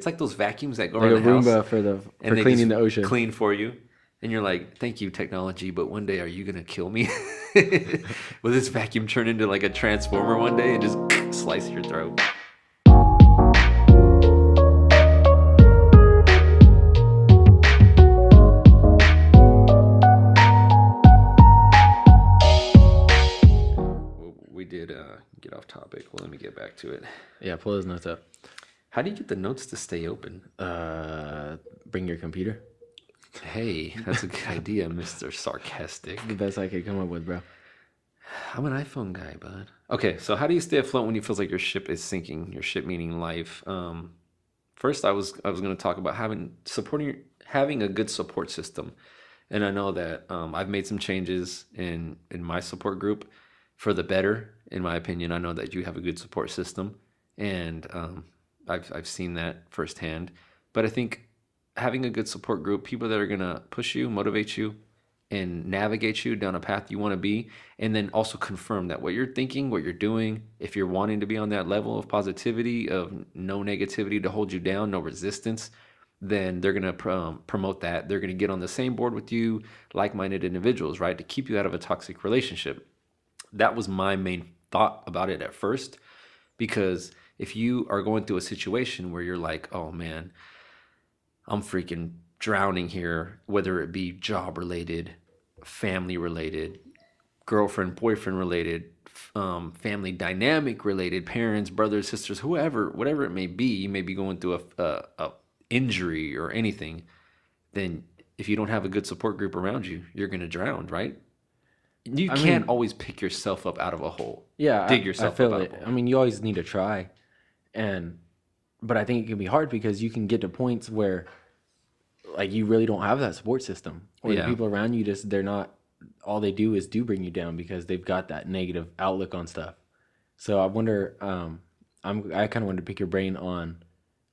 It's like those vacuums that go Like a around the house. Roomba for And they cleaning just the ocean. clean for you. And you're like, thank you, technology, but one day are you going to kill me? Will this vacuum turn into like a transformer one day and just slice your throat? We did get off topic. Well, let me get back to it. Yeah, pull those notes up. How do you get the notes to stay open? Bring your computer. Hey, that's a good idea, Mr. Sarcastic. The best I could come up with, bro. I'm an iPhone guy, bud. Okay, so how do you stay afloat when you feel like your ship is sinking? Your ship meaning life. First, I was going to talk about having a good support system, and I know that I've made some changes in my support group for the better. In my opinion, I know that you have a good support system, and I've seen that firsthand. But I think having a good support group, people that are going to push you, motivate you, and navigate you down a path you want to be, and then also confirm that what you're thinking, what you're doing, if you're wanting to be on that level of positivity, of no negativity to hold you down, no resistance, then they're going to promote that. They're going to get on the same board with you, like-minded individuals, right, to keep you out of a toxic relationship. That was my main thought about it at first, because if you are going through a situation where you're like, oh man, I'm freaking drowning here, whether it be job related, family related, girlfriend, boyfriend related, family dynamic related, parents, brothers, sisters, whoever, whatever it may be, you may be going through a injury or anything, then if you don't have a good support group around you, you're going to drown, right? You can't always pick yourself up out of a hole. Yeah, dig yourself I feel up out it. of a hole. I mean, you always need to try, but I think it can be hard because you can get to points where, like, you really don't have that support system, or the people around you they're not. All they do is bring you down because they've got that negative outlook on stuff. So I wonder. I kind of wanted to pick your brain on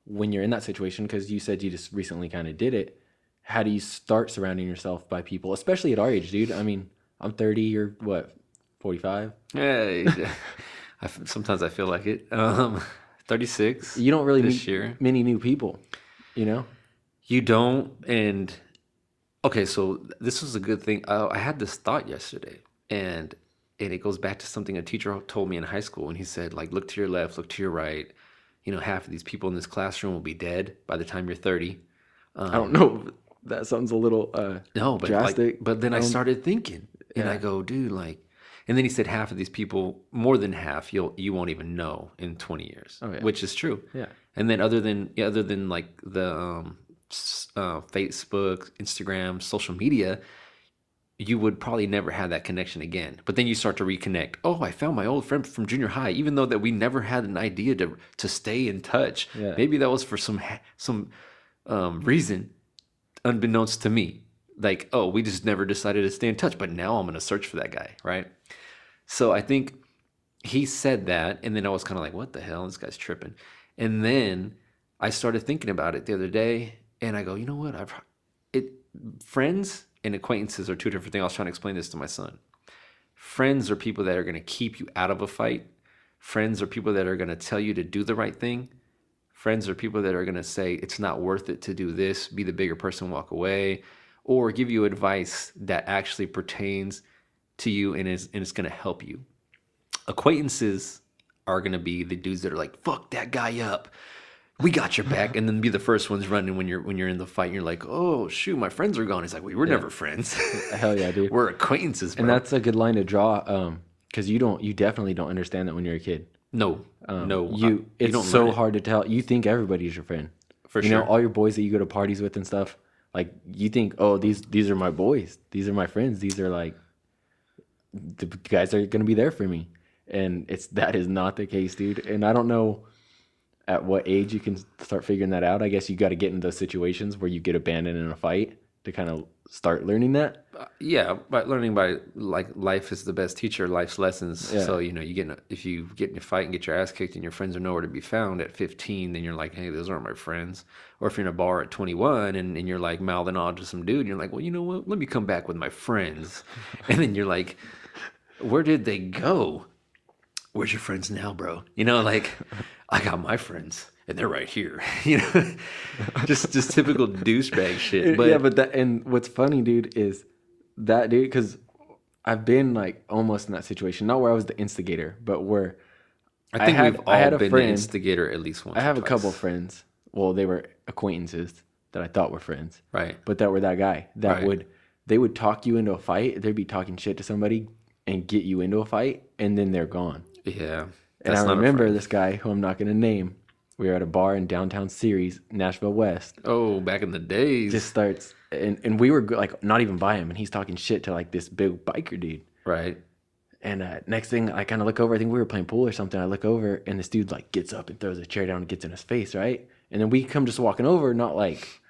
when you're in that situation, because you said you just recently kind of did it. How do you start surrounding yourself by people, especially at our age, dude? I mean, I'm 30. You're what, 45? Hey, sometimes I feel like it. 36. You don't really this meet year. many new people, you know? You don't. And okay, so this was a good thing. I had this thought yesterday, and it goes back to something a teacher told me in high school. And he said, like, look to your left, look to your right. You know, half of these people in this classroom will be dead by the time you're 30. I don't know. That sounds a little no, but drastic. Like, but then I started thinking, and I go, dude, like, and then he said half of these people, more than half, you won't even know in 20 years, which is true. Yeah. And then other than like the Facebook, Instagram, social media, you would probably never have that connection again. But then you start to reconnect. Oh, I found my old friend from junior high, even though that we never had an idea to stay in touch. Yeah. Maybe that was for some reason unbeknownst to me. Like, oh, we just never decided to stay in touch, but now I'm going to search for that guy, right? So I think he said that, and then I was kind of like, what the hell? This guy's tripping. And then I started thinking about it the other day, and I go, you know what? Friends and acquaintances are two different things. I was trying to explain this to my son. Friends are people that are going to keep you out of a fight. Friends are people that are going to tell you to do the right thing. Friends are people that are going to say it's not worth it to do this, be the bigger person, walk away, or give you advice that actually pertains to you and it's going to help you. Acquaintances are going to be the dudes that are like, fuck that guy up, we got your back, and then be the first ones running when you're in the fight, and you're like, oh shoot, my friends are gone. It's like, we were never friends. Hell yeah, dude. We're acquaintances, bro. And that's a good line to draw, because you definitely don't understand that when you're a kid. No. It's so hard to tell. You think everybody's your friend. For sure. You know, all your boys that you go to parties with and stuff, like, you think, oh, these are my boys. These are my friends. These are like the guys that are going to be there for me. And that is not the case, dude. And I don't know at what age you can start figuring that out. I guess you got to get in those situations where you get abandoned in a fight to kind of start learning that. Yeah, by learning by, like, life is the best teacher, life's lessons. Yeah. So, you know, if you get in a fight and get your ass kicked and your friends are nowhere to be found at 15, then you're like, hey, those aren't my friends. Or if you're in a bar at 21 and you're like mouthing on to some dude, and you're like, well, you know what? Let me come back with my friends. And then you're like, where did they go? Where's your friends now, bro? You know, like, I got my friends. and they're right here. Just typical douchebag shit. But yeah, but that, and what's funny, dude, is that dude, because I've been like almost in that situation, not where I was the instigator, but where I think we've I had all a been the friend. instigator at least once. I have or a couple twice. friends. Well, they were acquaintances that I thought were friends, Right. but that were that guy that Right. they would talk you into a fight. They'd be talking shit to somebody and get you into a fight, and then they're gone. Yeah. And That's I not a remember friend. this guy who I'm not going to name. We were at a bar in downtown Ceres, Nashville West. Oh, back in the days. Just starts, and we were like not even by him, and he's talking shit to like this big biker dude. Right. And next thing, I kind of look over. I think we were playing pool or something. I look over, and this dude like gets up and throws a chair down and gets in his face, right? And then we come just walking over, not like,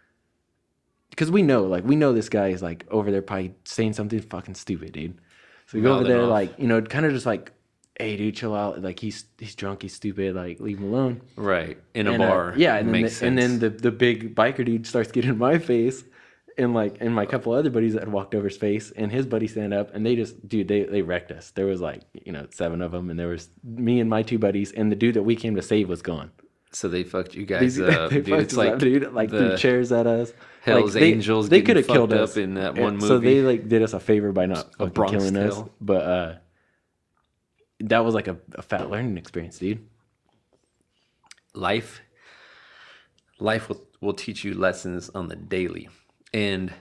because we know this guy is like over there probably saying something fucking stupid, dude. So we go over Mouthing there, off. like, kind of just like, hey, dude, chill out. Like he's drunk, he's stupid. Like leave him alone. Right. In a And, bar. yeah, and then Makes and then sense. the big biker dude starts getting in my face, and my couple other buddies that had walked over his face, and his buddy stand up, and they wrecked us. There was like 7 of them, and there was me and my 2 buddies, and the dude that we came to save was gone. So they fucked you guys up, They dude. fucked It's us like up, dude. Like threw the chairs at us. Hell's Like, Angels They getting could have killed fucked us up in that And one So they movie. like did us a favor by not fucking Bronx killing us. Tale. But that was like a fat learning experience, dude. life will teach you lessons on the daily. And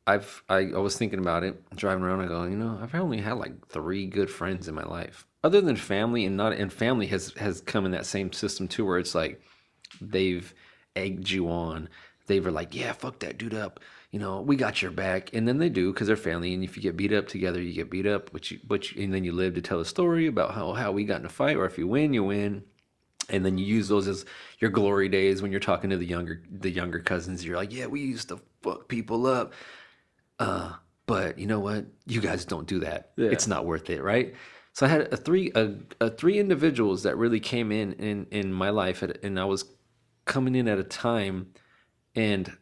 I was thinking about it driving around. I go, I've only had like 3 good friends in my life, other than family, and family has come in that same system too, where it's like they've egged you on. They were like, yeah, fuck that dude up. We got your back, and then they do because they're family. And if you get beat up together, you get beat up. And then you live to tell a story about how we got in a fight, or if you win, you win. And then you use those as your glory days when you're talking to the younger cousins. You're like, yeah, we used to fuck people up. But you know what? You guys don't do that. Yeah. It's not worth it, right? So I had a 3 individuals that really came in my life, and I was coming in at a time, and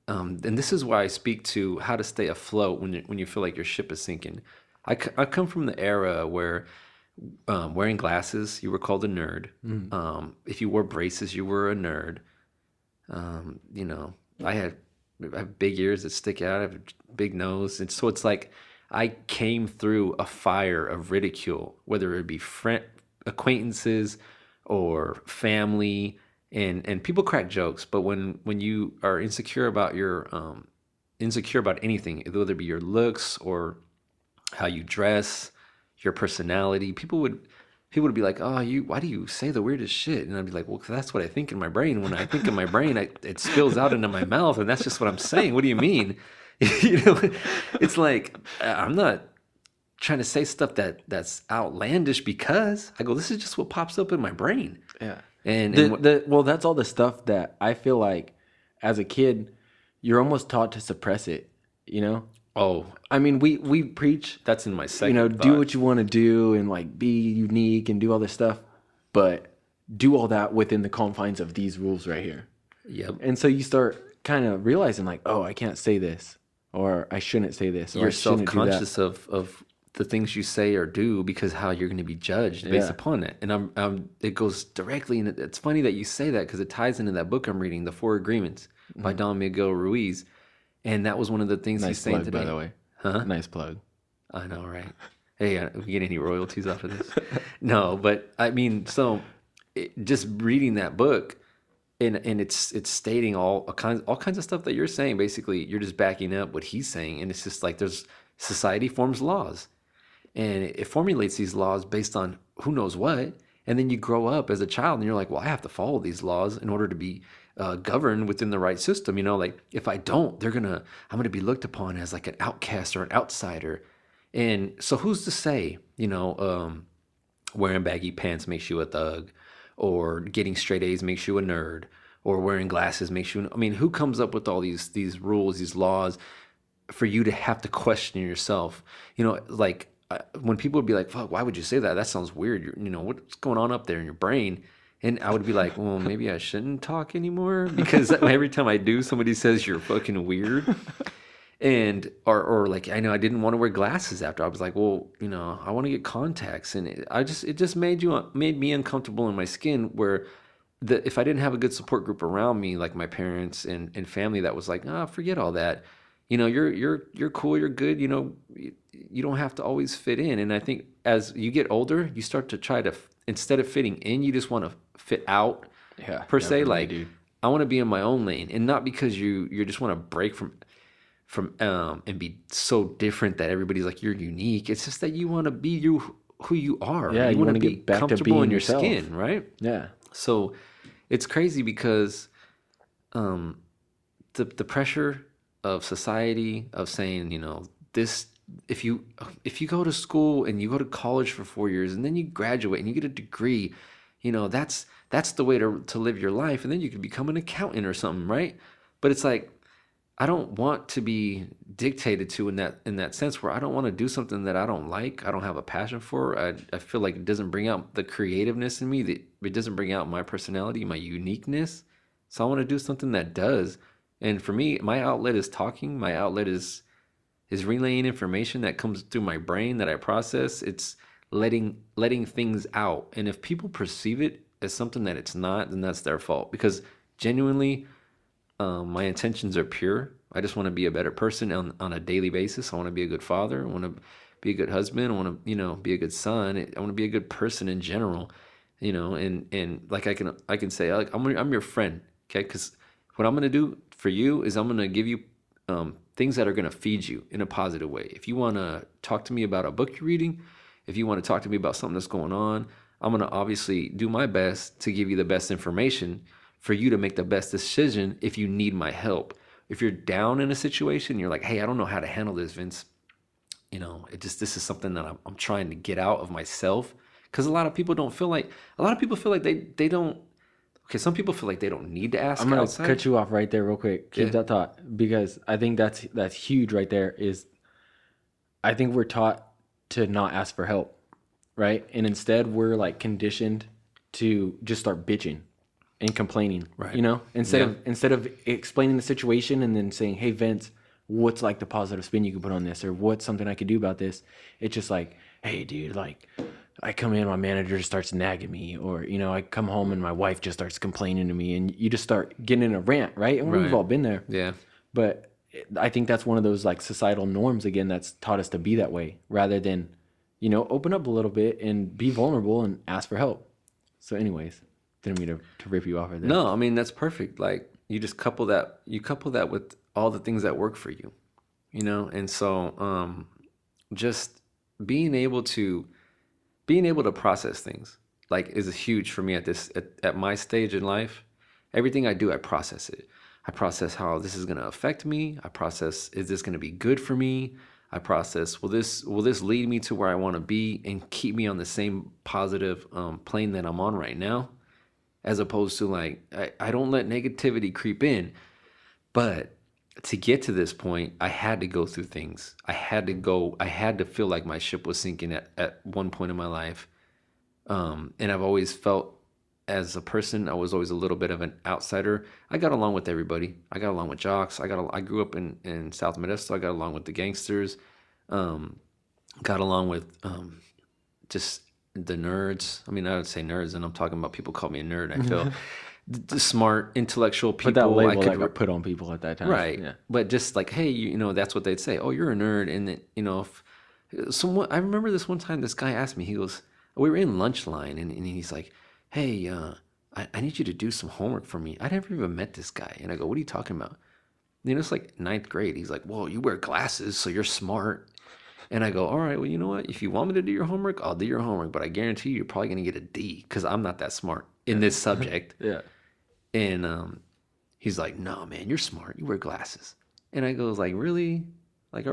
this is why I speak to how to stay afloat when you feel like your ship is sinking. I come from the era where wearing glasses, you were called a nerd. If you wore braces, you were a nerd. I have big ears that stick out. I have a big nose, and so it's like I came through a fire of ridicule, whether it be acquaintances or family, and people crack jokes. But when you are insecure about insecure about anything, whether it be your looks or how you dress, your personality, people would be like, "Oh, why do you say the weirdest shit?" And I'd be like, "Well, 'cause that's what I think in my brain. When I think in my brain, it spills out into my mouth, and that's just what I'm saying. What do you mean?" It's like I'm not trying to say stuff that's outlandish, because I go, this is just what pops up in my brain. Yeah. And Well, that's all the stuff that I feel like as a kid, you're almost taught to suppress it, oh, I mean, we preach, that's in my second do thought. what you want to do and like be unique and do all this stuff, but do all that within the confines of these rules right here. Yep. And so you start kind of realizing like, oh, I can't say this, or I shouldn't say this, or You're I shouldn't do that. self-conscious of the things you say or do, because how you're going to be judged based Yeah. upon it. And it goes directly, and it's funny that you say that, because it ties into that book I'm reading, The 4 Agreements by Don Miguel Ruiz. And that was one of the things he's Nice saying plug, today. by the way. Huh? Nice plug. I know, right? Hey, if we get any royalties off of this? No, but I mean, so just reading that book, and it's stating all kinds of stuff that you're saying. Basically, you're just backing up what he's saying, and it's just like society forms laws, and it formulates these laws based on who knows what, and then you grow up as a child, and you're like, well, I have to follow these laws in order to be governed within the right system. Like if I don't, I'm gonna be looked upon as like an outcast or an outsider. And so who's to say, wearing baggy pants makes you a thug, or getting straight A's makes you a nerd, or wearing glasses makes you, who comes up with all these rules, these laws for you to have to question yourself? Like when people would be like, fuck, why would you say that? That sounds weird. What's going on up there in your brain? And I would be like, well, maybe I shouldn't talk anymore, because every time I do, somebody says you're fucking weird. And or like, I know I didn't want to wear glasses after. I was like, well, I want to get contacts, and it just made me uncomfortable in my skin, where if I didn't have a good support group around me, like my parents and family, that was like, ah, forget all that. You know, you're cool, you're good. You know, you don't have to always fit in. And I think as you get older, you start to try to instead of fitting in, you just want to fit out Yeah, per se. definitely, Like dude. I want to be in my own lane, and not because you just want to break from and be so different that everybody's like you're unique. It's just that you want to be who you are. Yeah, You you want want to to be get back to comfortable in being your yourself. skin, right? Yeah. So it's crazy because the pressure of society of saying, you know, this if you go to school and you go to college for 4 years and then you graduate and you get a degree, you know, that's the way to live your life, and then you can become an accountant or something, right? But it's like I don't want to be dictated to in that sense where I don't want to do something that I don't like, I don't have a passion for. I feel like it doesn't bring out the creativeness in me, that it doesn't bring out my personality, my uniqueness. So I want to do something that does. And for me, my outlet is talking. My outlet is relaying information that comes through my brain that I process. It's letting things out. And if people perceive it as something that it's not, then that's their fault. Because genuinely, my intentions are pure. I just want to be a better person on a daily basis. I want to be a good father. I want to be a good husband. I want to, you know, be a good son. I want to be a good person in general, you know, and like I can say, like, I'm your friend. Okay. Cause what I'm going to do for you is I'm going to give you, things that are going to feed you in a positive way. If you want to talk to me about a book you're reading, if you want to talk to me about something that's going on, I'm going to obviously do my best to give you the best information for you to make the best decision if you need my help. If you're down in a situation, you're like, hey, I don't know how to handle this, Vince. You know, this is something that I'm trying to get out of myself. Because a lot of people feel like they don't, okay, some people feel like they don't need to ask I'm gonna outside. cut you off right there real quick. Keep Yeah. that thought because I think that's huge right there. Is I think we're taught to not ask for help, right? And instead we're like conditioned to just start bitching and complaining. Right. You know, Yeah. instead of explaining the situation and then saying, "Hey Vince, what's like the positive spin you could put on this, or what's something I could do about this?" It's just like, "Hey dude, like I come in, my manager starts nagging me, or you know, I come home and my wife just starts complaining to me, and you just start getting in a rant, right?" And Right. we've all been there. Yeah. But I think that's one of those like societal norms again that's taught us to be that way rather than, you know, open up a little bit and be vulnerable and ask for help. So, anyways, didn't mean to rip you off right there. No, I mean that's perfect. Like you couple that with all the things that work for you, you know? And so just being able to process things like is huge for me at my stage in life. Everything I do, I process it. I process how this is going to affect me. I process, is this going to be good for me? I process, will this lead me to where I want to be and keep me on the same positive plane that I'm on right now? As opposed to like I don't let negativity creep in. But to get to this point, I had to go through things. I had to feel like my ship was sinking at one point in my life. And I've always felt as a person, I was always a little bit of an outsider. I got along with everybody. I got along with jocks. I grew up in South Modesto. I got along with the gangsters. Um, got along with just the nerds. I mean, I would say nerds, and I'm talking about people call me a nerd. I feel the smart, intellectual people. Put that label I could that got put on people at that time. right, Yeah. but just like, hey, you know, that's what they'd say. Oh, you're a nerd, and then, you know, if someone. I remember this one time. This guy asked me. He goes, we were in lunch line, and he's like, hey, I need you to do some homework for me. I never even met this guy, and I go, what are you talking about? You know, it's like ninth grade. He's like, well, you wear glasses, so you're smart. And I go, all right, well, you know what? If you want me to do your homework, I'll do your homework. But I guarantee you, you're probably going to get a D because I'm not that smart in this subject. Yeah. And he's like, no, man, you're smart. You wear glasses. And I goes like, really? Like,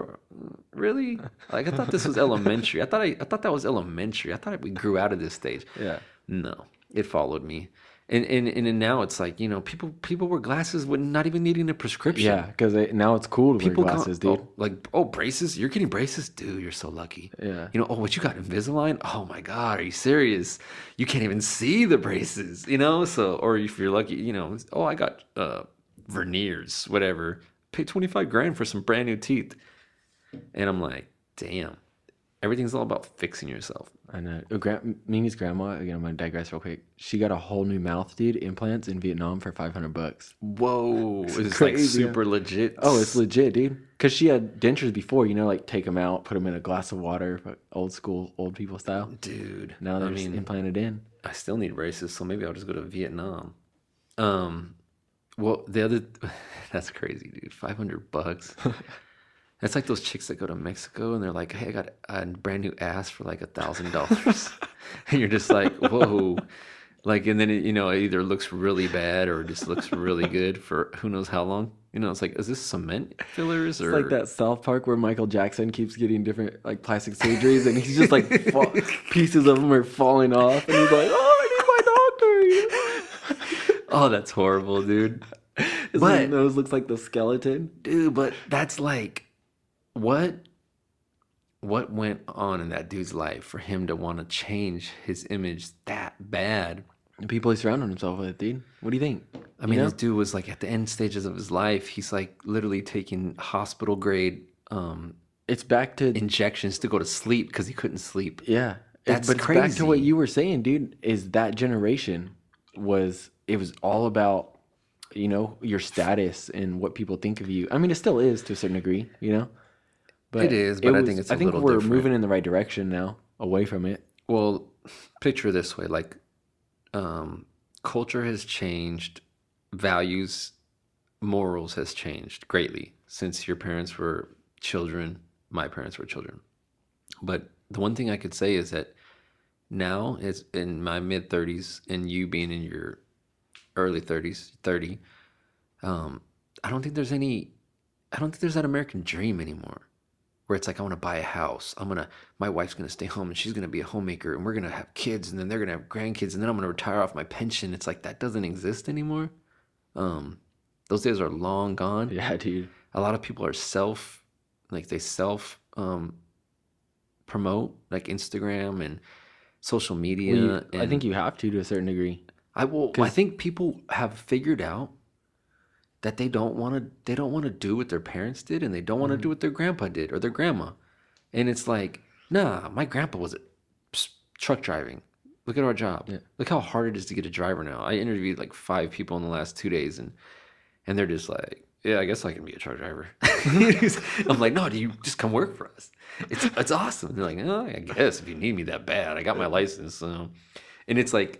really? Like, I thought this was elementary. I thought that was elementary. I thought we grew out of this stage. Yeah. No, it followed me. And now it's like, you know, people wear glasses with not even needing a prescription. Yeah, because now it's cool to wear glasses, dude. Oh, like, oh, braces? You're getting braces? Dude, you're so lucky. Yeah. You know, oh, what you got, Invisalign? Oh my God, are you serious? You can't even see the braces, you know? So, or if you're lucky, you know, oh, I got veneers, whatever. Pay 25 grand for some brand new teeth. And I'm like, damn. Everything's all about fixing yourself. I know. Mimi's grandma, again, I'm going to digress real quick. She got a whole new mouth, dude, implants in Vietnam for $500. Whoa, It's it's like crazy, super legit. Oh, it's legit, dude. Because she had dentures before, you know, like take them out, put them in a glass of water, but old school, old people style. Dude. Now they're just implanted in. I still need braces, so maybe I'll just go to Vietnam. Well, the other, that's crazy, dude. $500. That's like those chicks that go to Mexico and they're like, "Hey, I got a brand new ass for like $1,000," and you're just like, "Whoa!" Like, and then it either looks really bad or it just looks really good for who knows how long. It's like, is this cement fillers or It's like that South Park where Michael Jackson keeps getting different like plastic surgeries and he's just like pieces of them are falling off and he's like, "Oh, I need my doctor." Oh, that's horrible, dude. His But nose looks like the skeleton. dude, but that's like, what went on in that dude's life for him to want to change his image that bad? The people he surrounded himself with, dude. What do you think? I mean, this dude was like at the end stages of his life. He's like literally taking hospital grade It's back to injections to go to sleep because he couldn't sleep. yeah. That's But it's back to what crazy. you were saying, dude. Is that generation was all about your status and what people think of you. I mean, it still is to a certain degree, But It is, but I think it's a little we're different. moving in the right direction now, away from it. Well, picture it this way, like culture has changed, values, morals has changed greatly since your parents were children, my parents were children. But the one thing I could say is that now is in my mid 30s and you being in your early 30s, 30, I don't think I don't think there's that American dream anymore where it's like, I want to buy a house. My wife's going to stay home and she's going to be a homemaker and we're going to have kids and then they're going to have grandkids and then I'm going to retire off my pension. It's like, that doesn't exist anymore. Those days are long gone. Yeah, dude. A lot of people are they self promote, like Instagram and social media. I think you have to a certain degree. I think people have figured out that they don't want to do what their parents did and they don't want to do what their grandpa did or their grandma. And it's like, nah, my grandpa was truck driving. Look at our job. Yeah. Look how hard it is to get a driver now. I interviewed like 5 people in the last 2 days and they're just like, yeah, I guess I can be a truck driver. I'm like, no, do you just come work for us? It's awesome. They're like, oh, I guess if you need me that bad, I got my license. So, and it's like,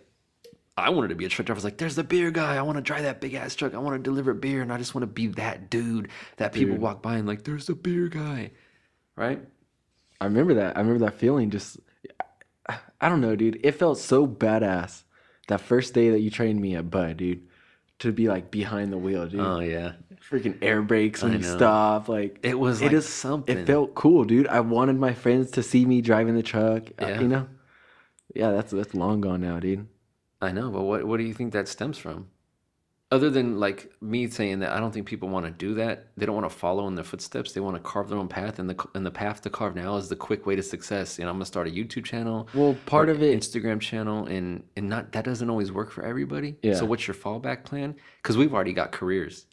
I wanted to be a truck driver. I was like, there's the beer guy. I want to drive that big ass truck. I want to deliver beer, and I just want to be that dude that people walk by and like, there's the beer guy, right? I remember that. I remember that feeling. Just, I don't know, dude. It felt so badass that first day that you trained me at Bud, dude, to be like behind the wheel, dude. Oh yeah, Freaking air brakes when I you know. stop. Like It was it like is something. It felt cool, dude. I wanted my friends to see me driving the truck. Yeah. Yeah, that's long gone now, dude. I know, but what do you think that stems from? Other than like me saying that I don't think people want to do that. They don't want to follow in their footsteps. They want to carve their own path, and the path to carve now is the quick way to success. I'm gonna start a YouTube channel. Well, part or of it, Instagram channel, and not that doesn't always work for everybody. Yeah. So what's your fallback plan? Because we've already got careers,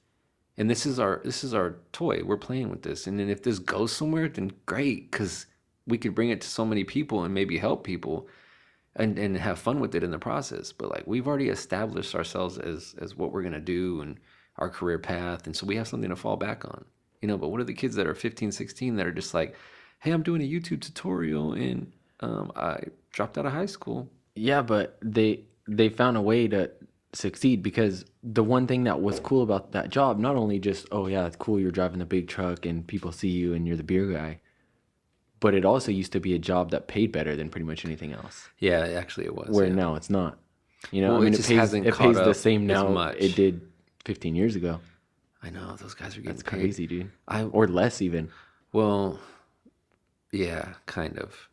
and this is our toy. We're playing with this, and then if this goes somewhere, then great, because we could bring it to so many people and maybe help people. And have fun with it in the process. But like, we've already established ourselves as what we're gonna do and our career path, and so we have something to fall back on. But what are the kids that are 15, 16 that are just like, hey, I'm doing a YouTube tutorial and I dropped out of high school. yeah, but they found a way to succeed because the one thing that was cool about that job, not only just, oh yeah, it's cool you're driving the big truck and people see you and you're the beer guy, but it also used to be a job that paid better than pretty much anything else. Yeah, actually it was. Where yeah. now it's not. Well, I mean, it it just pays, hasn't it caught pays the up same as now much. it did 15 years ago. I know those guys are getting That's paid. crazy, dude. Or less even. Well, yeah, kind of.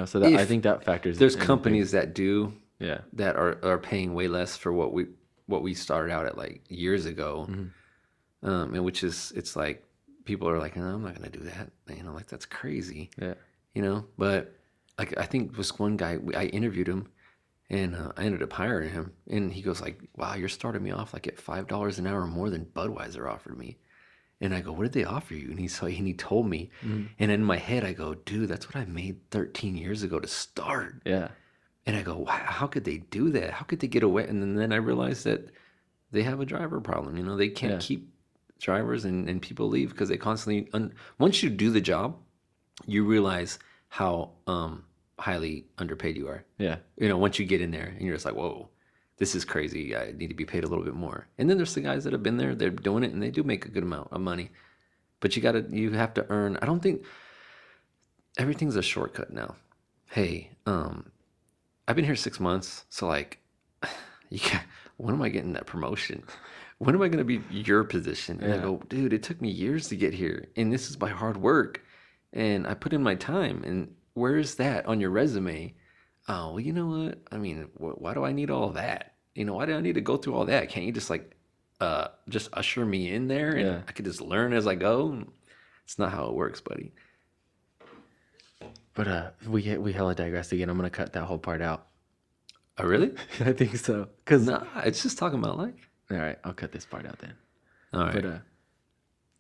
So that I If think that factors. There's in big. companies that do Yeah. that are paying way less for what we started out at like years ago, and which is, it's like people are like, no, I'm not gonna do that. Like, that's crazy. Yeah. But like, I think this one guy, I interviewed him, and I ended up hiring him, and he goes like, wow, you're starting me off like at $5 an hour more than Budweiser offered me. And I go, what did they offer you? And he told me. And in my head, I go, dude, that's what I made 13 years ago to start. Yeah. And I go, wow, how could they do that? How could they get away? And then I realized that they have a driver problem. You know, they can't keep drivers, and people leave because they constantly, once you do the job, you realize how highly underpaid you are. Yeah. You know, once you get in there and you're just like, whoa, this is crazy. I need to be paid a little bit more. And then there's the guys that have been there, they're doing it, and they do make a good amount of money. But you have to earn. I don't think everything's a shortcut now. Hey, I've been here 6 months, so like, when am I getting that promotion? When am I going to be your position? And I go, dude, it took me years to get here, and this is by hard work, and I put in my time. And where is that on your resume? Oh, well, you know what? I mean, why do I need all that? You know, why do I need to go through all that? Can't you just just usher me in there, and I could just learn as I go? It's not how it works, buddy. But we hella digressed again. I'm gonna cut that whole part out. Oh, really? I think so. Cause Nah, it's just talking about life. all right, I'll cut this part out then. All right.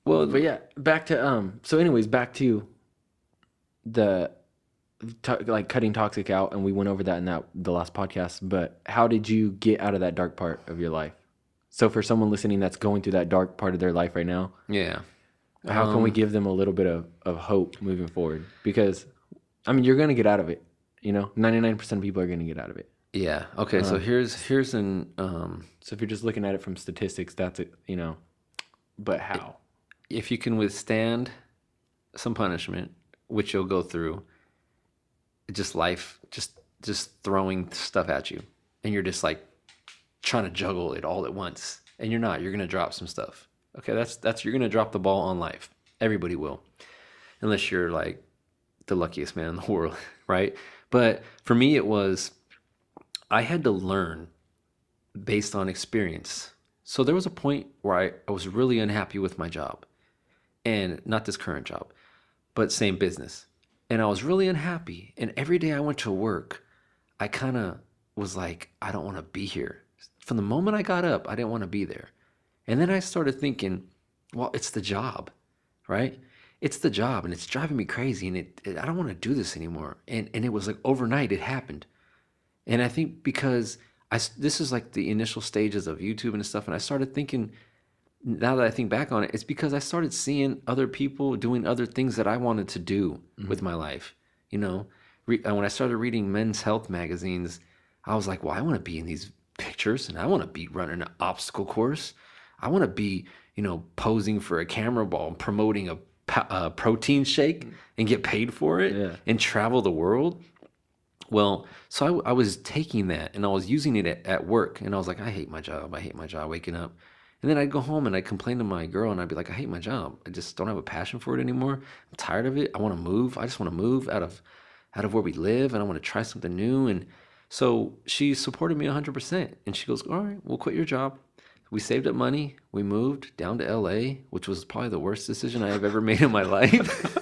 But yeah, back to So, anyways, back to the like cutting toxic out, and we went over that in the last podcast. But how did you get out of that dark part of your life? So, for someone listening that's going through that dark part of their life right now, Yeah. how can we give them a little bit of hope moving forward? Because, I mean, you're gonna get out of it. You know, 99% of people are gonna get out of it. Yeah. Okay. So here's an So if you're just looking at it from statistics, that's it. You know, but how? if you can withstand some punishment, which you'll go through, just life, just throwing stuff at you, and you're just like trying to juggle it all at once, and you're gonna drop some stuff. Okay, that's you're gonna drop the ball on life. Everybody will, unless you're like the luckiest man in the world, right? But for me, I had to learn based on experience. So there was a point where I was really unhappy with my job, and not this current job, but same business. And I was really unhappy. And every day I went to work, I kind of was like, I don't want to be here. From the moment I got up, I didn't want to be there. And then I started thinking, well, it's the job, right? It's the job, and it's driving me crazy, and I don't want to do this anymore. And it was like overnight it happened. And I think because this is like the initial stages of YouTube and stuff, and I started thinking, now that I think back on it, it's because I started seeing other people doing other things that I wanted to do with my life. You know, when I started reading men's health magazines, I was like, well, I want to be in these pictures, and I want to be running an obstacle course. I want to be, posing for a camera ball and promoting a protein shake and get paid for it and travel the world. Well, so I was taking that and I was using it at work, and I was like, I hate my job waking up. And then I'd go home and I'd complain to my girl, and I'd be like, I hate my job. I just don't have a passion for it anymore. I'm tired of it. I want to move. I just want to move out of where we live, and I want to try something new. And so she supported me 100%. And she goes, all right, we'll quit your job. We saved up money. We moved down to LA, which was probably the worst decision I have ever made in my life.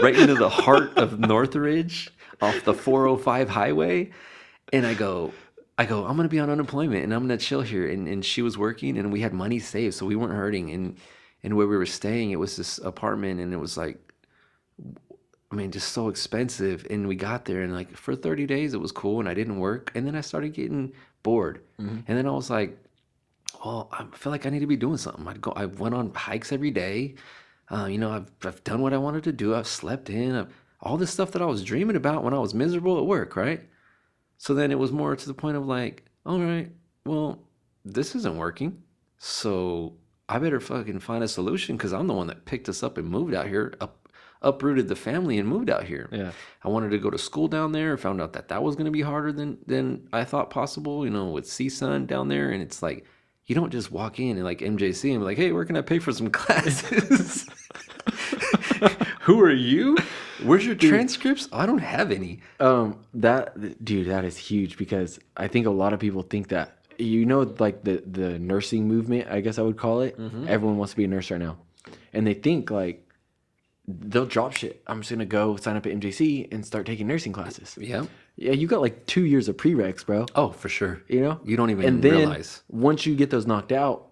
Right into the heart of Northridge off the 405 highway. And I go, I'm going to be on unemployment, and I'm going to chill here. And she was working, and we had money saved, so we weren't hurting. And where we were staying, it was this apartment, and it was like, I mean, just so expensive. And we got there, and like for 30 days, it was cool, and I didn't work. And then I started getting bored. And then I was like, well, I feel like I need to be doing something. I went on hikes every day. I've done what I wanted to do. I've slept in. All this stuff that I was dreaming about when I was miserable at work, right? So then it was more to the point of like, all right, well, this isn't working. So I better fucking find a solution, because I'm the one that picked us up and moved out here, uprooted the family and moved out here. Yeah. I wanted to go to school down there. Found out that was going to be harder than I thought possible, with CSUN down there. And it's like, you don't just walk in and like MJC and be like, hey, where can I pay for some classes? Who are you? Where's your transcripts? I don't have any. That is huge, because I think a lot of people think that, like the nursing movement, I guess I would call it. Everyone wants to be a nurse right now. And they think like they'll drop shit. I'm just going to go sign up at MJC and start taking nursing classes. Yeah. Yeah, you got like 2 years of prereqs, bro. Oh, for sure. You don't even and then realize. Once you get those knocked out,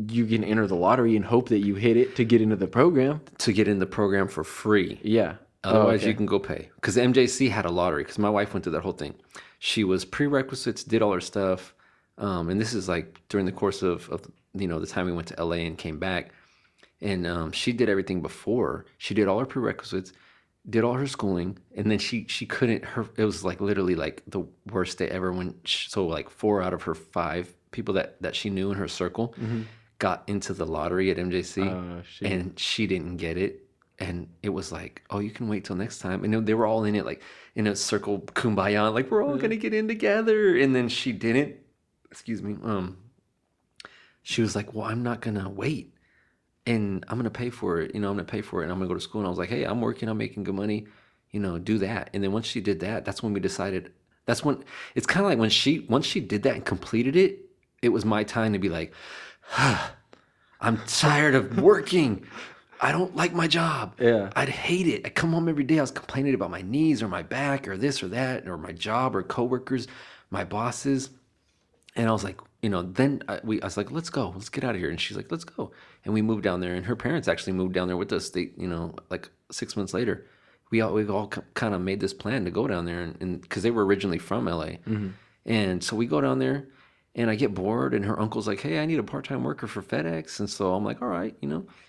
you can enter the lottery and hope that you hit it to get into the program. To get in the program for free. Yeah. Otherwise, you can go pay. Because MJC had a lottery. Because my wife went through that whole thing. She was prerequisites, did all her stuff, and this is like during the course of the time we went to LA and came back. And she did everything before. She did all her prerequisites, did all her schooling, and then she couldn't. It was like literally like the worst day ever. So like 4 out of her 5 people that she knew in her circle got into the lottery at MJC, and she didn't get it. And it was like, oh, you can wait till next time. And they were all in it, like in a circle, kumbaya, like we're all gonna get in together. And then she didn't. Excuse me. She was like, well, I'm not gonna wait, and I'm gonna pay for it. I'm gonna pay for it, and I'm gonna go to school. And I was like, hey, I'm working, I'm making good money. Do that. And then once she did that, that's when we decided. That's when it's kind of like once she did that and completed it, it was my time to be like, I'm tired of working. I don't like my job. Yeah. I'd hate it. I come home every day. I was complaining about my knees or my back or this or that or my job or coworkers, my bosses. And I was like, then I was like, let's go. Let's get out of here. And she's like, let's go. And we moved down there. And her parents actually moved down there with us. They, like 6 months later, we all kind of made this plan to go down there. And because they were originally from LA. And so we go down there. And I get bored, and her uncle's like, hey, I need a part-time worker for FedEx. And so I'm like, all right,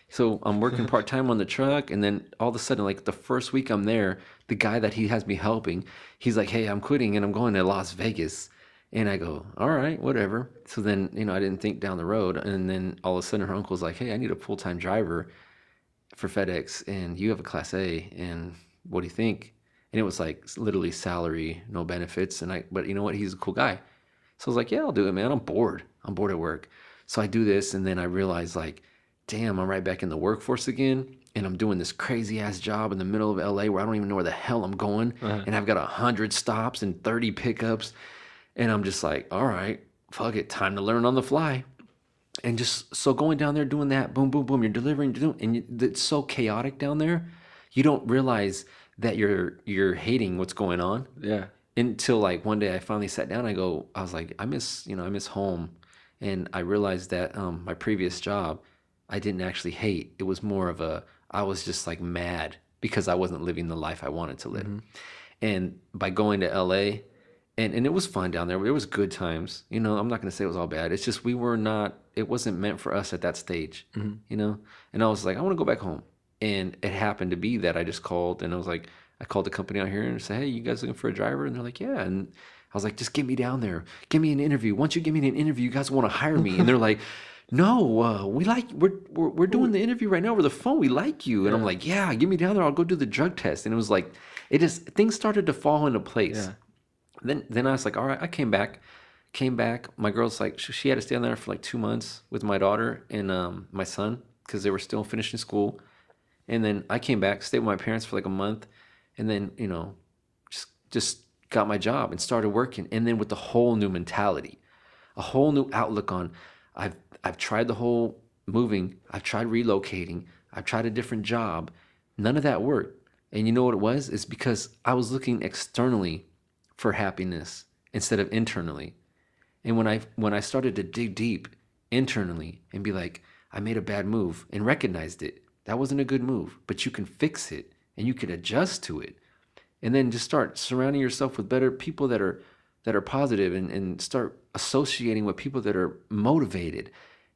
So I'm working part-time on the truck, and then all of a sudden, like the first week I'm there, the guy that he has me helping, he's like, hey, I'm quitting, and I'm going to Las Vegas. And I go, all right, whatever. So then, I didn't think down the road. And then all of a sudden her uncle's like, hey, I need a full-time driver for FedEx, and you have a Class A, and what do you think? And it was like literally salary, no benefits. But you know what? He's a cool guy. So I was like, yeah, I'll do it, man. I'm bored. I'm bored at work. So I do this, and then I realize, like, damn, I'm right back in the workforce again, and I'm doing this crazy-ass job in the middle of LA where I don't even know where the hell I'm going, and I've got 100 stops and 30 pickups, and I'm just like, all right, fuck it, time to learn on the fly. And just so going down there doing that, boom, boom, boom, you're delivering, it's so chaotic down there, you don't realize that you're hating what's going on. Yeah. Until like one day I finally sat down. I was like, I miss home, and I realized that my previous job, I didn't actually hate. It was more of I was just like mad because I wasn't living the life I wanted to live. And by going to LA, and it was fun down there. It was good times. I'm not gonna say it was all bad. It's just it wasn't meant for us at that stage. And I was like, I want to go back home. And it happened to be that I just called, and I called the company out here and said, hey, you guys looking for a driver? And they're like, yeah. And I was like, just get me down there. Give me an interview. Once you give me an interview, you guys want to hire me. And they're like, no, we're doing the interview right now over the phone. We like you. And I'm like, yeah, get me down there. I'll go do the drug test. And it was like, things started to fall into place. Yeah. Then I was like, all right, I came back. My girl's like, she had to stay down there for like 2 months with my daughter and my son because they were still finishing school. And then I came back, stayed with my parents for like a month. And then, just got my job and started working. And then with the whole new mentality, a whole new outlook on, I've tried the whole moving, I've tried relocating, I've tried a different job. None of that worked. And you know what it was? It's because I was looking externally for happiness instead of internally. And when I started to dig deep internally and be like, I made a bad move and recognized it, that wasn't a good move, but you can fix it. And you can adjust to it, and then just start surrounding yourself with better people that are positive, and start associating with people that are motivated,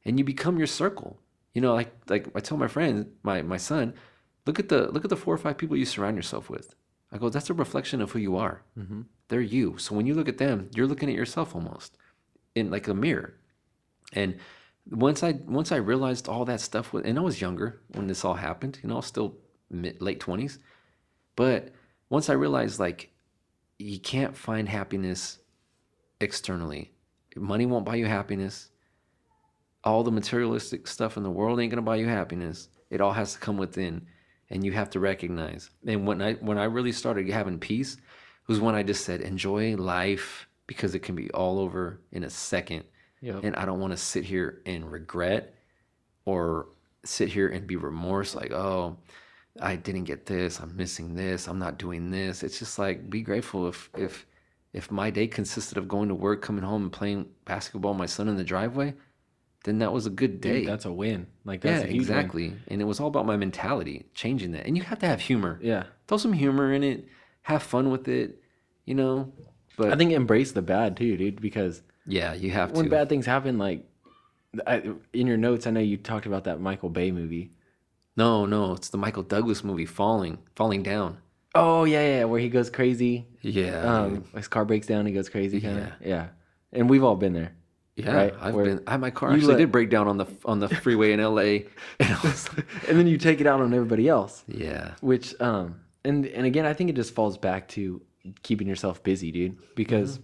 and you become your circle. Like I tell my friend, my son, look at the 4 or 5 people you surround yourself with. I go, that's a reflection of who you are. They're you. So when you look at them, you're looking at yourself almost in like a mirror. And once I realized all that stuff, and I was younger when this all happened, I was still late 20s. But once I realized, like, you can't find happiness externally. Money won't buy you happiness. All the materialistic stuff in the world ain't gonna buy you happiness. It all has to come within, and you have to recognize. And when I really started having peace was when I just said, enjoy life, because it can be all over in a second. Yep. And I don't want to sit here and regret or sit here and be remorse, like, oh, I didn't get this, I'm missing this, I'm not doing this. It's just like, be grateful if my day consisted of going to work, coming home and playing basketball with my son in the driveway, then that was a good day. Dude, that's a win. Like, Yeah, that's a huge win. exactly. And it was all about my mentality, changing that. And you have to have humor. Yeah. Throw some humor in it. Have fun with it, you know? But I think embrace the bad too, dude, because yeah, you have when to. bad things happen, like in your notes, I know you talked about that Michael Bay movie. No, it's the Michael Douglas movie, Falling Down. Oh yeah, where he goes crazy. Yeah, dude. His car breaks down, he goes crazy, kind of. Yeah. Yeah, and we've all been there. Yeah, Right? Where my car you actually let- did break down on the freeway in LA. And I was like, And then you take it out on everybody else, yeah. which and again, I think it just falls back to keeping yourself busy, dude, because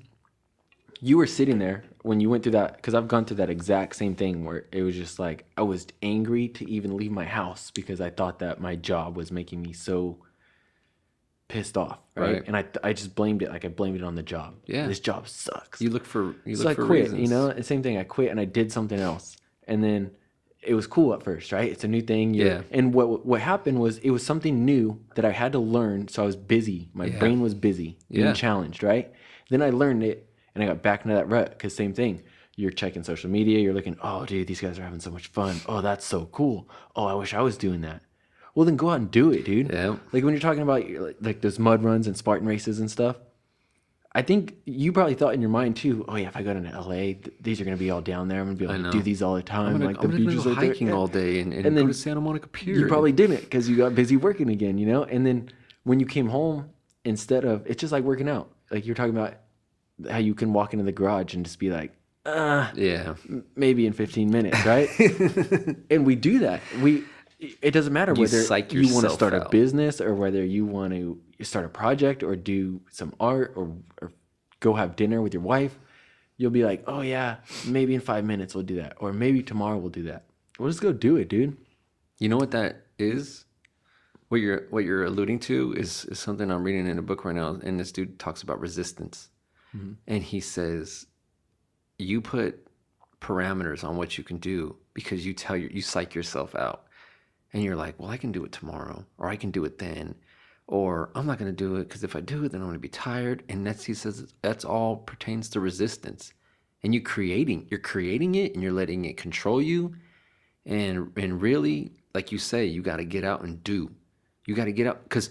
you were sitting there when you went through that, because I've gone through that exact same thing where it was just like I was angry to even leave my house because I thought that my job was making me so pissed off, right? Right. And I just blamed it, like I blamed it on the job. Yeah. This job sucks. You look for So I quit, reasons. you know, and same thing. I quit and I did something else, and then it was cool at first, right? It's a new thing. Yeah. And what happened was it was something new that I had to learn. So I was busy. My Yeah. brain was busy, being Yeah. challenged, right? Then I learned it, and I got back into that rut because same thing. You're checking social media. You're looking, oh, dude, these guys are having so much fun. Oh, that's so cool. Oh, I wish I was doing that. Well, then go out and do it, dude. Yeah. Like when you're talking about like those mud runs and Spartan races and stuff, I think you probably thought in your mind too, oh yeah, if I go to LA, these are going to be all down there. I'm going to be able to do these all the time. I'm like the gonna beaches go are there. hiking Yeah. all day and And go then to Santa Monica Pier. You probably didn't because you got busy working again, you know? And then when you came home, instead of, it's just like working out. Like you're talking about how you can walk into the garage and just be like, Yeah. maybe in 15 minutes, right? And we do that. It doesn't matter whether psych you want to yourself start a out. business or whether you want to start a project or do some art or go have dinner with your wife. You'll be like, oh yeah, maybe in 5 minutes we'll do that. Or maybe tomorrow we'll do that. We'll just go do it, dude. You know what that is? What you're alluding to is something I'm reading in a book right now, and this dude talks about resistance. And he says you put parameters on what you can do because you psych yourself out. And you're like, well, I can do it tomorrow, or I can do it then, or I'm not going to do it because if I do it, then I'm going to be tired. And he says that's all pertains to resistance. And you're creating it, and you're letting it control you. And really, like you say, you got to get out and do. You got to get out because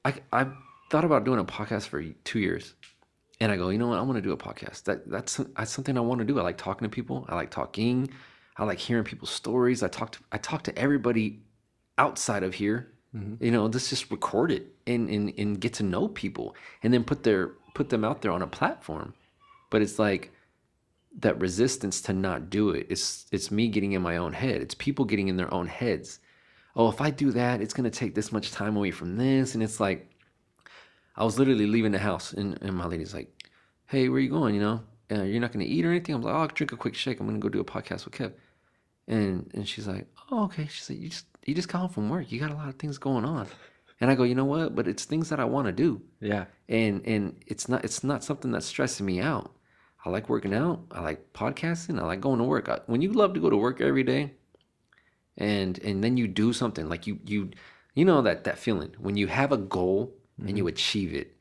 I thought about doing a podcast for 2 years, and I go, you know what, I want to do a podcast. That's something I want to do. I like talking to people. I like talking. I like hearing people's stories. I talk to everybody outside of here. You know, let's just record it and get to know people, and then put them out there on a platform. But it's like that resistance to not do it. It's me getting in my own head. It's people getting in their own heads. Oh, if I do that, it's gonna take this much time away from this, and it's like I was literally leaving the house, and my lady's like, "Hey, where you going? You know, you're not gonna eat or anything?" I'm like, "Oh, I'll drink a quick shake. I'm gonna go do a podcast with Kev." And she's like, "Oh, okay." She's like, "You just got home from work. You got a lot of things going on." And I go, "You know what? But it's things that I want to do." Yeah. And it's not something that's stressing me out. I like working out. I like podcasting. I like going to work. When you love to go to work every day, and then you do something like you know that feeling when you have a goal and you achieve it,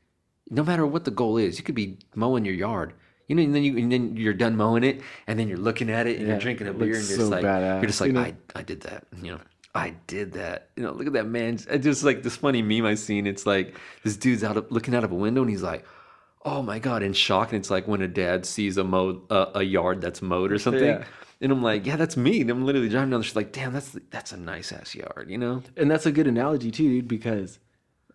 no matter what the goal is. You could be mowing your yard, you know, and then you're done mowing it, and then you're looking at it and you're drinking a beer, and looks so badass, you're just like, you know? I did that, you know. I did that. You know, look at that man. It's just like this funny meme I seen. It's like this dude's looking out of a window, and he's like, "Oh my god!" in shock. And it's like when a dad sees a yard that's mowed or something. Yeah. And I'm like, "Yeah, that's me." And I'm literally driving down the street like, "Damn, that's a nice ass yard," you know? And that's a good analogy too, dude, because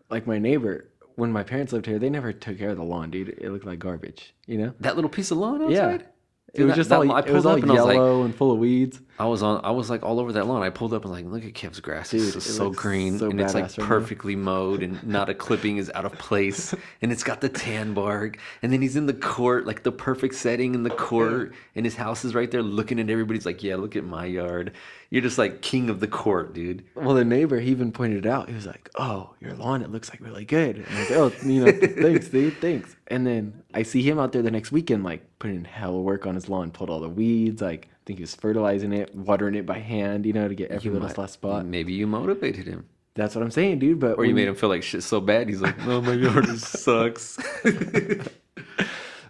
like my neighbor, when my parents lived here, they never took care of the lawn, dude. It looked like garbage, you know? That little piece of lawn Yeah. outside. It Dude, was just that all, lawn- I it was pulled all up and I was like, yellow and full of weeds. I was like all over that lawn. I pulled up and like, look at Kev's grass. Dude, It's it so looks green, so and it's like badass right now. perfectly mowed, and not a clipping is out of place, and it's got the tan bark. And then he's in the court, like the perfect setting in the court, and his house is right there, looking at everybody's like, yeah, look at my yard. You're just like king of the court, dude. Well, the neighbor, he even pointed it out. He was like, "Oh, your lawn, it looks like really good." And I was like, "Oh, you know, thanks, dude, thanks." And then I see him out there the next weekend, like putting in hella work on his lawn, pulled all the weeds. Like I think he was fertilizing it, watering it by hand, you know, to get every little last spot. Maybe you motivated him, That's what I'm saying, dude. But or you made him feel like shit so bad. He's like, "Oh, my yard sucks."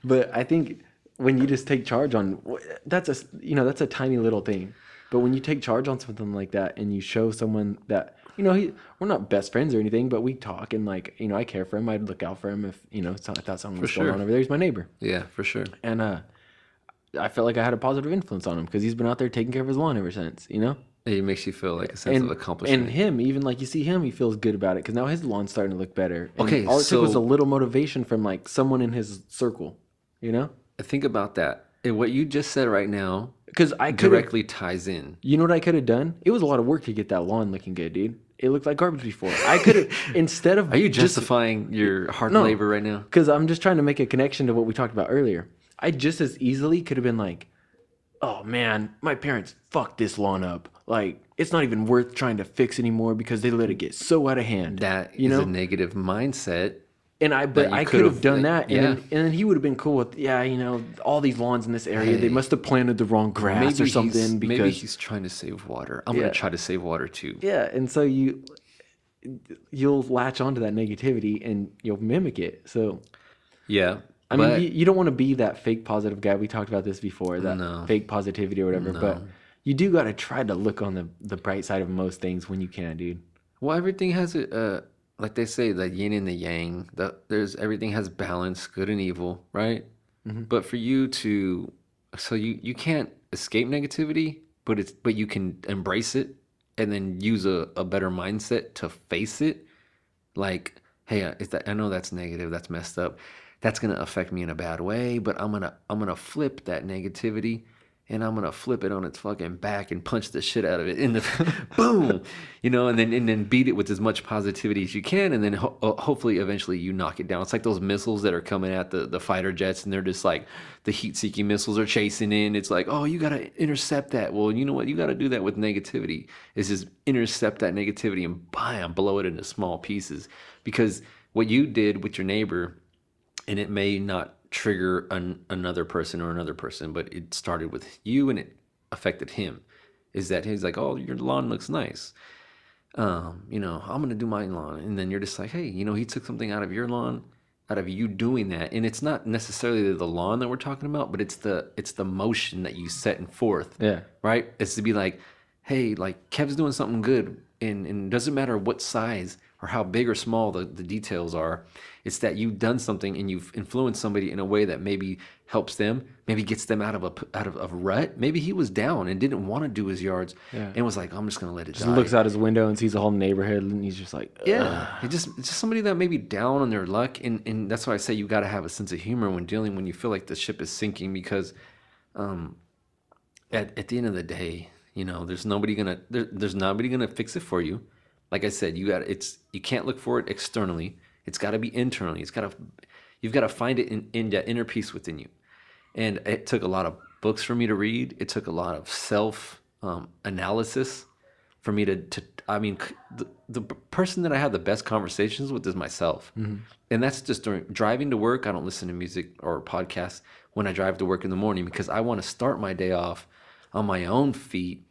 But I think when you just take charge on that's that's a tiny little thing, but when you take charge on something like that and you show someone that we're not best friends or anything, but we talk and like I care for him. I'd look out for him if I thought something was going on over there. He's my neighbor. Yeah, for sure. And I felt like I had a positive influence on him because he's been out there taking care of his lawn ever since. It makes you feel like a sense of accomplishment. And him, even like you see him, he feels good about it because now his lawn's starting to look better. And Okay, all it took was a little motivation from like someone in his circle, Think about that. And what you just said right now, because I directly ties in. You know what I could have done? It was a lot of work to get that lawn looking good, dude. It looked like garbage before. I could have instead of. Are you justifying your hard labor right now? Because I'm just trying to make a connection to what we talked about earlier. I just as easily could have been like, "Oh man, my parents fucked this lawn up. Like, it's not even worth trying to fix anymore because they let it get so out of hand." That is a negative mindset. And I could have done that, and then he would have been cool with, all these lawns in this area. They must have planted the wrong grass or something. Because maybe he's trying to save water. I'm gonna try to save water too. Yeah, and so you'll latch onto that negativity and you'll mimic it. So yeah, I mean, you don't want to be that fake positive guy. We talked about this before, that fake positivity or whatever. But you do got to try to look on the bright side of most things when you can, dude. Well, everything has a like they say, the yin and the yang. Everything has balance, good and evil, right? Mm-hmm. But for you you can't escape negativity, but you can embrace it and then use a better mindset to face it. Like, hey, I know that's negative, that's messed up, that's gonna affect me in a bad way, but I'm gonna flip that negativity. And I'm gonna flip it on its fucking back and punch the shit out of it in the boom, and then beat it with as much positivity as you can, and then hopefully eventually you knock it down. It's like those missiles that are coming at the fighter jets, and they're just like the heat-seeking missiles are chasing in. It's like, oh, you gotta intercept that. Well, you know what? You gotta do that with negativity. Is just intercept that negativity and bam, blow it into small pieces. Because what you did with your neighbor, and it may not trigger another person, but it started with you and it affected him, is that he's like, oh, your lawn looks nice, I'm gonna do my lawn, and then you're just like, hey, he took something out of your lawn, out of you doing that. And it's not necessarily the lawn that we're talking about, but it's the motion that you set forth. Yeah, right. It's to be like, hey, like Kev's doing something good, and it doesn't matter what size or how big or small the details are. It's that you've done something and you've influenced somebody in a way that maybe helps them, maybe gets them out of a rut. Maybe he was down and didn't want to do his yards, and was like, I'm just gonna let it die. Looks out his window and sees the whole neighborhood, and he's just like, ugh. Yeah, it's just somebody that may be down on their luck, and that's why I say you got to have a sense of humor when you feel like the ship is sinking, because at the end of the day, there's nobody gonna fix it for you. Like I said, you can't look for it externally. It's got to be internally. You've got to find it in that inner peace within you. And it took a lot of books for me to read. It took a lot of self analysis for me to. I mean, the person that I have the best conversations with is myself, and that's just during driving to work. I don't listen to music or podcasts when I drive to work in the morning, because I want to start my day off on my own feet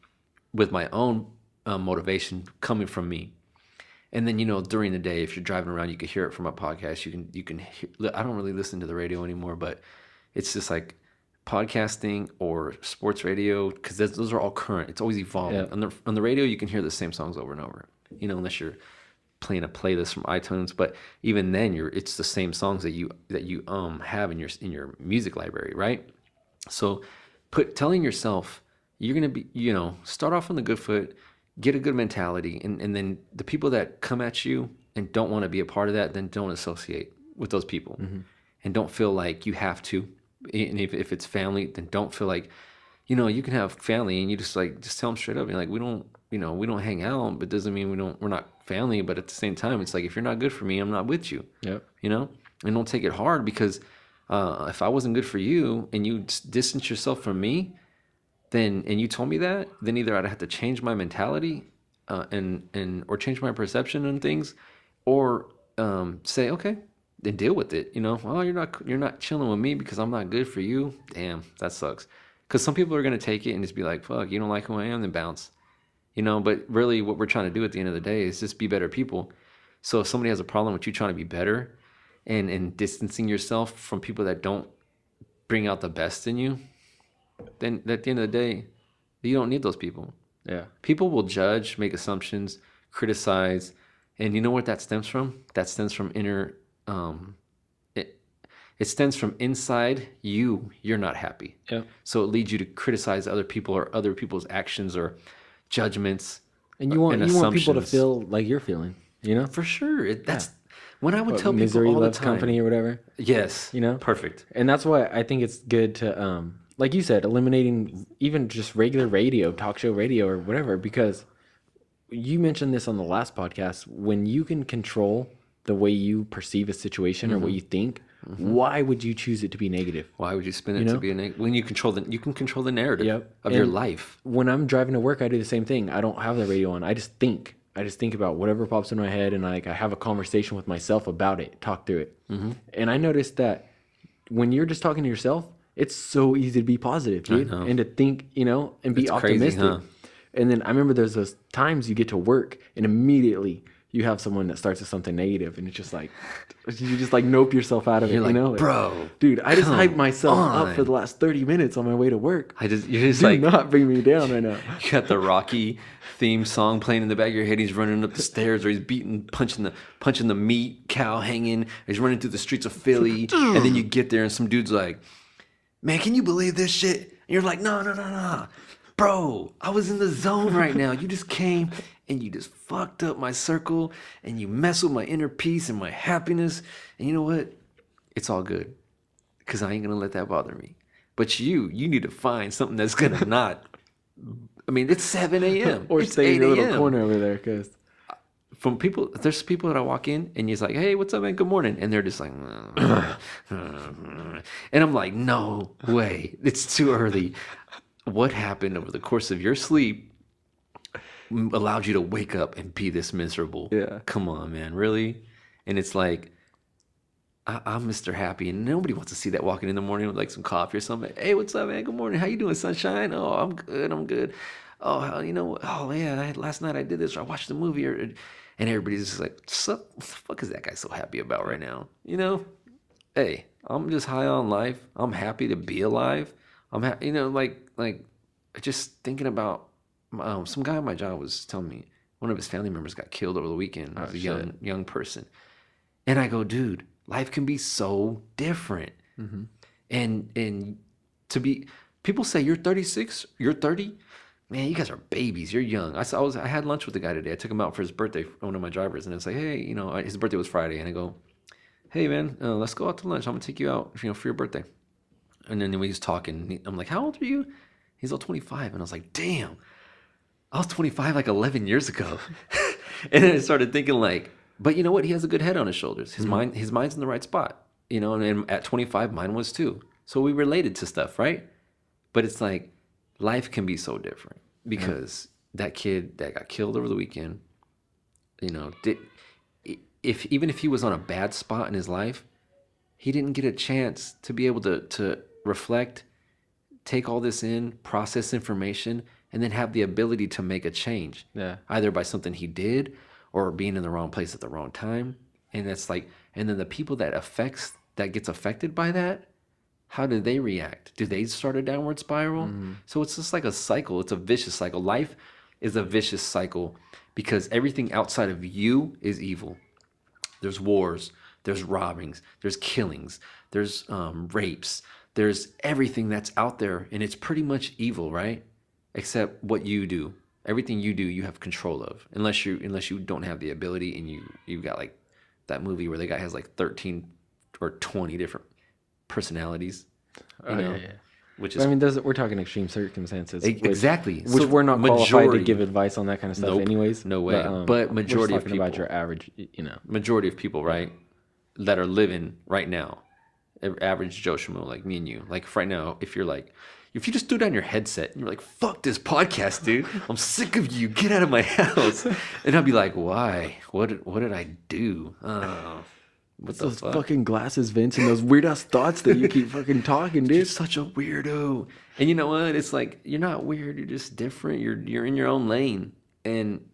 with my own motivation coming from me. And then, during the day, if you're driving around, you can hear it from a podcast. You can hear, I don't really listen to the radio anymore, but it's just like podcasting or sports radio, because those are all current. It's always evolving. Yeah. On the radio, you can hear the same songs over and over, unless you're playing a playlist from iTunes. But even then, it's the same songs that you have in your music library, right? So telling yourself you're gonna be, start off on the good foot. Get a good mentality, and then the people that come at you and don't want to be a part of that, then don't associate with those people, and don't feel like you have to. And if it's family, then don't feel like, you can have family and you just tell them straight up. You're like, we don't hang out, but doesn't mean we're not family. But at the same time, it's like, if you're not good for me, I'm not with you. Yep. And don't take it hard, because if I wasn't good for you and you distance yourself from me, and you told me that, then either I'd have to change my mentality, or change my perception on things, or say, okay, then deal with it. Oh, you're not chilling with me because I'm not good for you. Damn, that sucks. Because some people are gonna take it and just be like, fuck, you don't like who I am, then bounce. But really, what we're trying to do at the end of the day is just be better people. So if somebody has a problem with you trying to be better, and distancing yourself from people that don't bring out the best in you, then at the end of the day, you don't need those people. Yeah. People will judge, make assumptions, criticize, and you know what that stems from? That stems from inner. It stems from inside you. You're not happy, Yeah. so it leads you to criticize other people or other people's actions or judgments. And you want and people to assumptions. feel like you're feeling, you know? For sure. That's when I would What, tell people misery all the loves time. company or whatever. Yes, You know? perfect. And that's why I think it's good to like you said, eliminating even just regular radio, talk show radio or whatever, because you mentioned this on the last podcast. When you can control the way you perceive a situation or what you think, why would you choose it to be negative? Why would you spin it You to know? be a when you control you can control the narrative Yep. of your And life. When I'm driving to work, I do the same thing. I don't have the radio on. I just think. I just think about whatever pops in my head, and I have a conversation with myself about it, talk through it. And I noticed that when you're just talking to yourself, it's so easy to be positive, dude, know. and to think, and be It's crazy, optimistic. huh? And then I remember there's those times you get to work, and immediately you have someone that starts with something negative, and it's just like you just like nope yourself out of it. You're like, Like, bro, dude, I just come hyped myself on. up for the last 30 minutes on my way to work. You're just Do like not bring me down right now. you got the Rocky theme song playing in the back of your head. He's running up the stairs, or he's punching the meat cow hanging. He's running through the streets of Philly, and then you get there, and some dude's like, "Man, can you believe this shit?" And you're like, "No, bro, I was in the zone right now. You just came and you just fucked up my circle, and you mess with my inner peace and my happiness. And you know what? It's all good, because I ain't gonna let that bother me. But you need to find something that's gonna not." I mean, it's 7 a.m. Or it's stay in 8 your little a.m. corner over there, because From people, there's people that I walk in and he's like, "Hey, what's up, man? Good morning." And they're just like, and I'm like, "No way. It's too early. What happened over the course of your sleep allowed you to wake up and be this miserable? Yeah. Come on, man. Really?" And it's like, I'm Mr. Happy, and nobody wants to see that walking in the morning with like some coffee or something. "Hey, what's up, man? Good morning. How you doing, sunshine?" "Oh, I'm good. I'm good." "Oh, oh yeah, last night I did this, or I watched the movie," and everybody's just like, what the fuck is that guy so happy about right now? Hey, I'm just high on life. I'm happy to be alive. I'm happy, like just thinking about some guy at my job was telling me one of his family members got killed over the weekend. It was a young person. And I go, dude, life can be so different. And to be, people say you're 36, you're 30. Man, you guys are babies. You're young. I had lunch with the guy today. I took him out for his birthday, one of my drivers, and it's like, hey, his birthday was Friday, and I go, "Hey, man, let's go out to lunch. I'm gonna take you out, for your birthday." And then we was talking. I'm like, "How old are you?" He's all 25, and I was like, "Damn, I was 25 like 11 years ago." And then I started thinking like, but you know what? He has a good head on his shoulders. His mind's in the right spot. And at 25, mine was too. So we related to stuff, right? But it's like, life can be so different because that kid that got killed over the weekend, even if he was on a bad spot in his life, he didn't get a chance to be able to reflect, take all this in, process information, and then have the ability to make a change. Yeah. Either by something he did or being in the wrong place at the wrong time. And that's like, and then the people that gets affected by that, how do they react? Do they start a downward spiral? So it's just like a cycle. It's a vicious cycle. Life is a vicious cycle because everything outside of you is evil. There's wars, there's robbings, there's killings, there's rapes, there's everything that's out there, and it's pretty much evil, right? Except what you do. Everything you do, you have control of, unless you don't have the ability, and you've got like that movie where the guy has like 13 or 20 different personalities. Yeah. Which I is mean, we're talking extreme circumstances. exactly. Which So we're not qualified to majority- give advice on that kind of stuff, Nope, anyways. no way. But we're majority just of talking about people- your average, majority of people, right, that are living right now, average Joe Schmo like me and you, like right now, if you just threw down your headset and you're like, "Fuck this podcast, dude. I'm sick of you. Get out of my house." And I'd be like, "Why? What did I do? What the those fuck? fucking glasses, Vince, and those weird ass thoughts that you keep fucking talking, You're dude. such a weirdo." And you know what? It's like, you're not weird. You're just different. You're in your own lane. And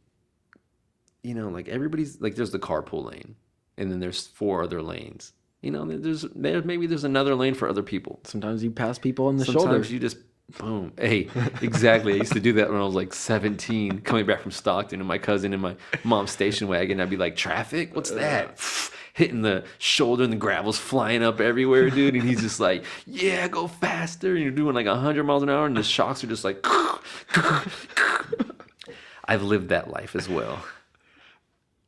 like everybody's like, there's the carpool lane, and then there's 4 other lanes. You know, maybe there's another lane for other people. Sometimes you pass people on the Sometimes shoulder. you just boom. Hey, exactly. I used to do that when I was like 17, coming back from Stockton, and my cousin in my mom's station wagon. I'd be like, "Traffic? What's that?" Hitting the shoulder, and the gravel's flying up everywhere, dude. And he's just like, "Yeah, go faster!" And you're doing like 100 miles an hour, and the shocks are just like. I've lived that life as well.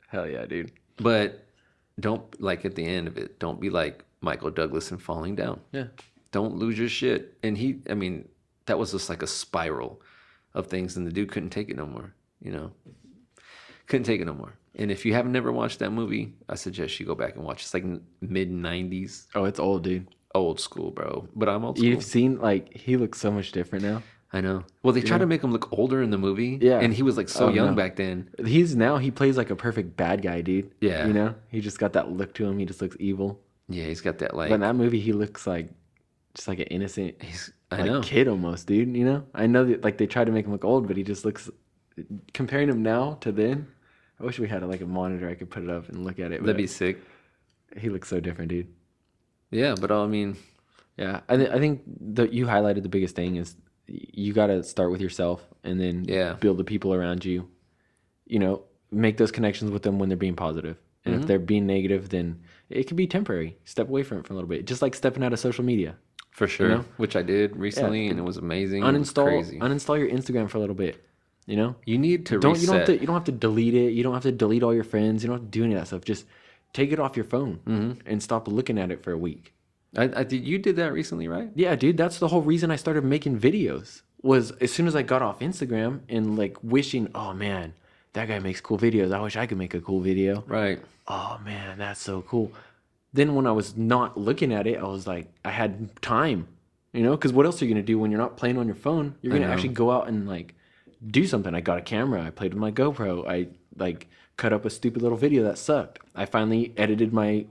Hell yeah, dude. But don't, like, at the end of it, don't be like Michael Douglas and falling down. Yeah. Don't lose your shit. And I mean, that was just like a spiral of things, and the dude couldn't take it no more, you know? Couldn't take it no more. And if you haven't never watched that movie, I suggest you go back and watch. It's like mid-90s. Oh, it's old, dude. Old school, bro. But I'm old school. You've seen, like, he looks so much different now. I know. Well, they tried to make him look older in the movie. Yeah. And he was like so young back then. He plays like a perfect bad guy, dude. Yeah. You know? He just got that look to him. He just looks evil. Yeah, he's got that like. But in that movie, he looks like just like an innocent I know. kid almost, dude. You know? I know that like they tried to make him look old, but he just looks. Comparing him now to then, I wish we had like a monitor I could put it up and look at it. That'd be sick. He looks so different, dude. Yeah, but I mean, yeah, I think that you highlighted the biggest thing is you got to start with yourself and then build the people around you. You know, make those connections with them when they're being positive. And if they're being negative, then it can be temporary. Step away from it for a little bit. Just like stepping out of social media. For sure. You know? Which I did recently, and it was amazing. Uninstall your Instagram for a little bit. You know? You need to You reset. don't have to delete it. You don't have to delete all your friends. You don't have to do any of that stuff. Just take it off your phone and stop looking at it for a week. You did that recently, right? Yeah, dude, that's the whole reason I started making videos. Was as soon as I got off Instagram and like wishing, oh man, that guy makes cool videos. I wish I could make a cool video. Right. Oh man, that's so cool. Then when I was not looking at it, I was like, I had time, you know, because what else are you gonna do when you're not playing on your phone? You're gonna actually go out and like do something. I got a camera. I played with my GoPro. I like cut up a stupid little video that sucked. I finally edited my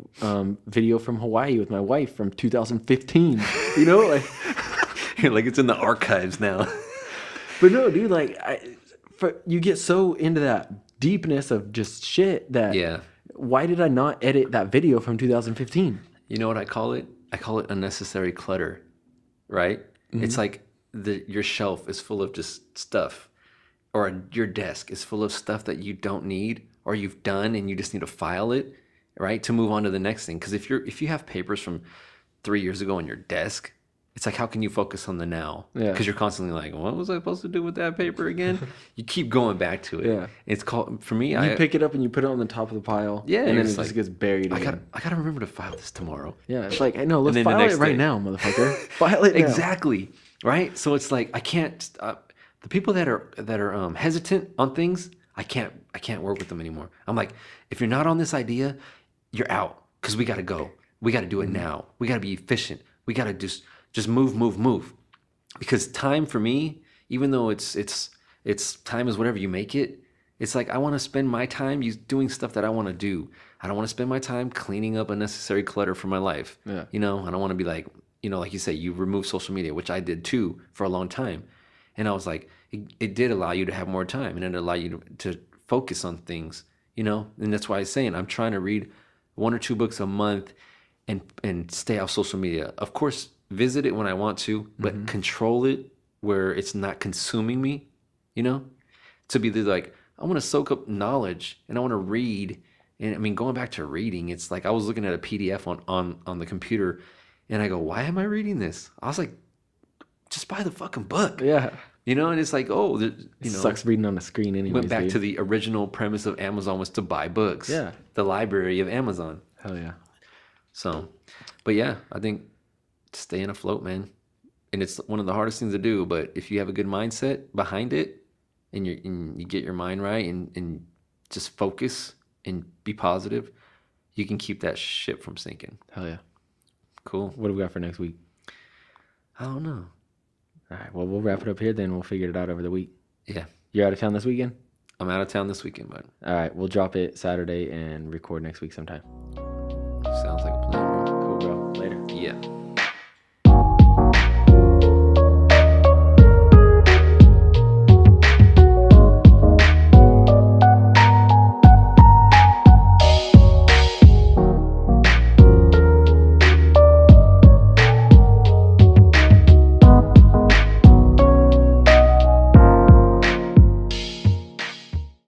video from Hawaii with my wife from 2015. You know, like. Like it's in the archives now. But no, dude, like you get so into that deepness of just shit that why did I not edit that video from 2015? You know what I call it? I call it unnecessary clutter, right? It's like your shelf is full of just stuff, or your desk is full of stuff that you don't need or you've done and you just need to file it, right? To move on to the next thing. Because if you have papers from 3 years ago on your desk, it's like, how can you focus on the now? Yeah. Because you're constantly like, what was I supposed to do with that paper again? You keep going back to it. Yeah. It's called, for me, you pick it up and you put it on the top of the pile. Yeah. And then it just gets buried again. I gotta remember to file this tomorrow. Yeah. It's like, hey, no, let's then the file next it right day. now, motherfucker. File it now. Exactly. Right. So it's like, I can't, the people that are hesitant on things, I can't work with them anymore. I'm like, if you're not on this idea, you're out, because we got to go. We got to do it now. We got to be efficient. We got to just move. Because time for me, even though it's time is whatever you make it, it's like I want to spend my time doing stuff that I want to do. I don't want to spend my time cleaning up unnecessary clutter for my life. Yeah. You know, I don't want to be like, you know, like you say, you remove social media, which I did too for a long time. And I was like, it did allow you to have more time, and it allowed you to focus on things, you know? And that's why I'm saying I'm trying to read 1 or 2 books a month and stay off social media. Of course, visit it when I want to, but control it where it's not consuming me, you know? To be like, I want to soak up knowledge and I want to read. And I mean, going back to reading, it's like I was looking at a PDF on the computer and I go, why am I reading this? I was like, just buy the fucking book. Yeah. You know, and it's like, oh, you know, sucks reading on the screen anyway. Went back to the original premise of Amazon was to buy books. Yeah. The library of Amazon. Hell yeah. So, but yeah, I think staying afloat, man. And it's one of the hardest things to do. But if you have a good mindset behind it and you get your mind right and just focus and be positive, you can keep that ship from sinking. Hell yeah. Cool. What do we got for next week? I don't know. All right. Well, we'll wrap it up here, then we'll figure it out over the week. Yeah. You're out of town this weekend? I'm out of town this weekend, bud. All right. We'll drop it Saturday and record next week sometime.